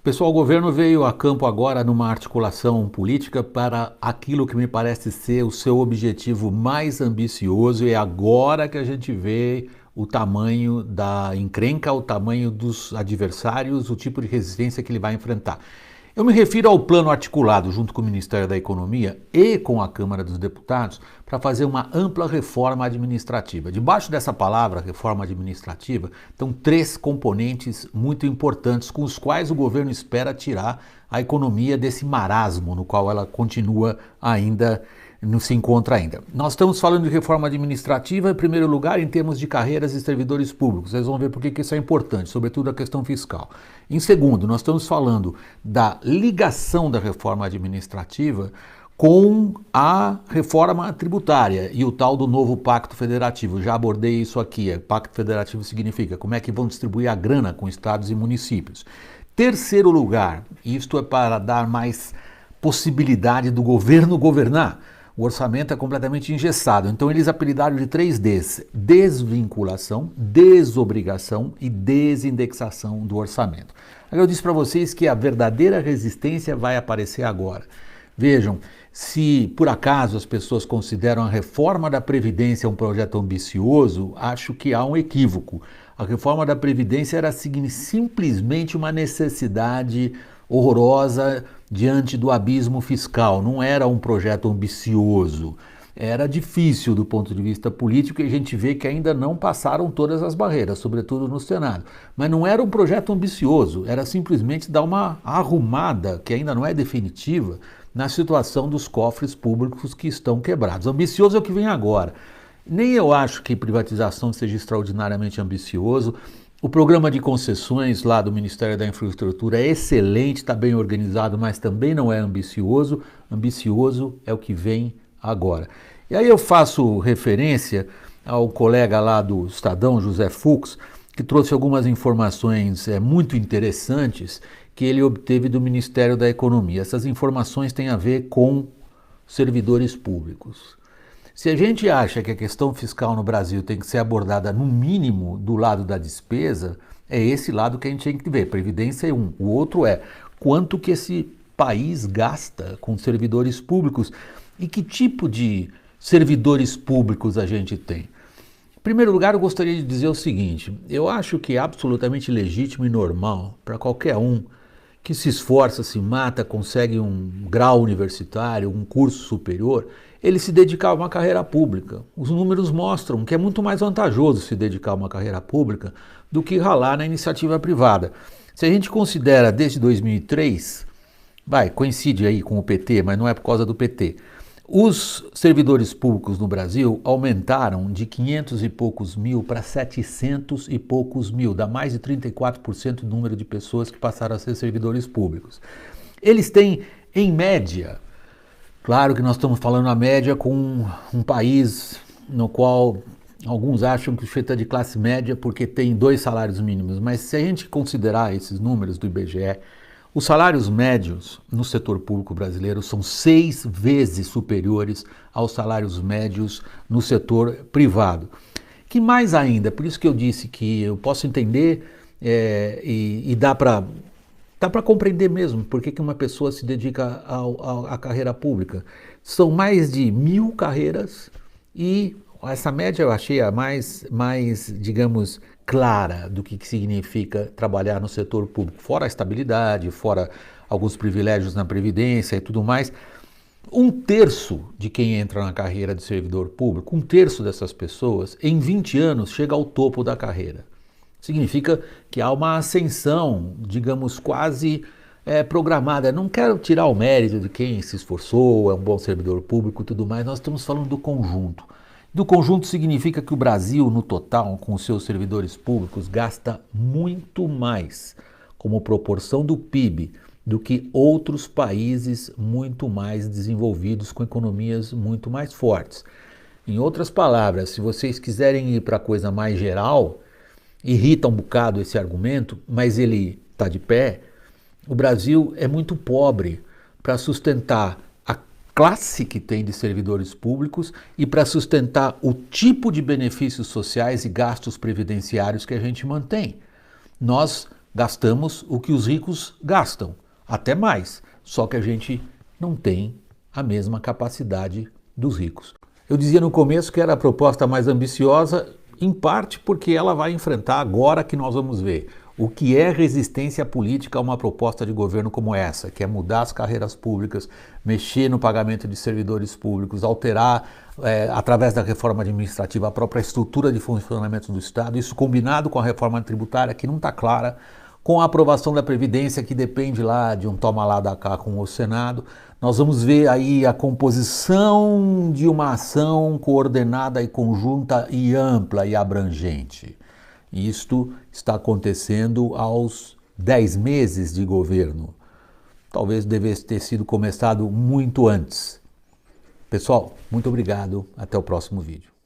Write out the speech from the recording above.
Pessoal, o governo veio a campo agora numa articulação política para aquilo que me parece ser o seu objetivo mais ambicioso, e é agora que a gente vê o tamanho da encrenca, o tamanho dos adversários, o tipo de resistência que ele vai enfrentar. Eu me refiro ao plano articulado junto com o Ministério da Economia e com a Câmara dos Deputados para fazer uma ampla reforma administrativa. Debaixo dessa palavra, reforma administrativa, estão três componentes muito importantes com os quais o governo espera tirar a economia desse marasmo no qual ela continua ainda, não se encontra ainda. Nós estamos falando de reforma administrativa, em primeiro lugar, em termos de carreiras e servidores públicos. Vocês vão ver por que isso é importante, sobretudo a questão fiscal. Em segundo, nós estamos falando da ligação da reforma administrativa com a reforma tributária e o tal do novo Pacto Federativo. Já abordei isso aqui. Pacto Federativo significa como é que vão distribuir a grana com estados e municípios. Terceiro lugar, isto é para dar mais possibilidade do governo governar. O orçamento é completamente engessado, então eles apelidaram de 3Ds: desvinculação, desobrigação e desindexação do orçamento. Agora eu disse para vocês que a verdadeira resistência vai aparecer agora. Vejam, se por acaso as pessoas consideram a reforma da Previdência um projeto ambicioso, acho que há um equívoco. A reforma da Previdência era simplesmente uma necessidade horrorosa diante do abismo fiscal, não era um projeto ambicioso, era difícil do ponto de vista político, e a gente vê que ainda não passaram todas as barreiras, sobretudo no Senado. Mas não era um projeto ambicioso, era simplesmente dar uma arrumada, que ainda não é definitiva, na situação dos cofres públicos que estão quebrados. Ambicioso é o que vem agora. Nem eu acho que privatização seja extraordinariamente ambicioso. O programa de concessões lá do Ministério da Infraestrutura é excelente, está bem organizado, mas também não é ambicioso. Ambicioso é o que vem agora. E aí eu faço referência ao colega lá do Estadão, José Fux, que trouxe algumas informações muito interessantes que ele obteve do Ministério da Economia. Essas informações têm a ver com servidores públicos. Se a gente acha que a questão fiscal no Brasil tem que ser abordada no mínimo do lado da despesa, é esse lado que a gente tem que ver. Previdência é um. O outro é quanto que esse país gasta com servidores públicos e que tipo de servidores públicos a gente tem. Em primeiro lugar, eu gostaria de dizer o seguinte: eu acho que é absolutamente legítimo e normal para qualquer um que se esforça, se mata, consegue um grau universitário, um curso superior, ele se dedicar a uma carreira pública. Os números mostram que é muito mais vantajoso se dedicar a uma carreira pública do que ralar na iniciativa privada. Se a gente considera desde 2003, coincide aí com o PT, mas não é por causa do PT, os servidores públicos no Brasil aumentaram de 500 e poucos mil para 700 e poucos mil, dá mais de 34% do número de pessoas que passaram a ser servidores públicos. Eles têm, em média, claro que nós estamos falando a média com um país no qual alguns acham que o sujeito é de classe média porque tem 2 salários mínimos, mas se a gente considerar esses números do IBGE, os salários médios no setor público brasileiro são 6 vezes superiores aos salários médios no setor privado. Que mais ainda, por isso que eu disse que eu posso entender e dá para compreender mesmo por que uma pessoa se dedica à carreira pública. São mais de 1.000 carreiras e essa média eu achei a mais digamos, clara do que significa trabalhar no setor público, fora a estabilidade, fora alguns privilégios na Previdência e tudo mais. 1/3 de quem entra na carreira de servidor público, 1/3 dessas pessoas, em 20 anos, chega ao topo da carreira. Significa que há uma ascensão, digamos, quase programada. Não quero tirar o mérito de quem se esforçou, é um bom servidor público e tudo mais, nós estamos falando do conjunto. Do conjunto significa que o Brasil, no total, com os seus servidores públicos, gasta muito mais, como proporção do PIB, do que outros países muito mais desenvolvidos, com economias muito mais fortes. Em outras palavras, se vocês quiserem ir para a coisa mais geral, irrita um bocado esse argumento, mas ele está de pé. O Brasil é muito pobre para sustentar a classe que tem de servidores públicos e para sustentar o tipo de benefícios sociais e gastos previdenciários que a gente mantém. Nós gastamos o que os ricos gastam, até mais, só que a gente não tem a mesma capacidade dos ricos. Eu dizia no começo que era a proposta mais ambiciosa, em parte porque ela vai enfrentar agora que nós vamos ver o que é resistência política a uma proposta de governo como essa, que é mudar as carreiras públicas, mexer no pagamento de servidores públicos, alterar, através da reforma administrativa, a própria estrutura de funcionamento do Estado, isso combinado com a reforma tributária, que não está clara, com a aprovação da Previdência, que depende lá de um toma lá da cá com o Senado. Nós vamos ver aí a composição de uma ação coordenada e conjunta e ampla e abrangente. Isto está acontecendo aos 10 meses de governo. Talvez devesse ter sido começado muito antes. Pessoal, muito obrigado. Até o próximo vídeo.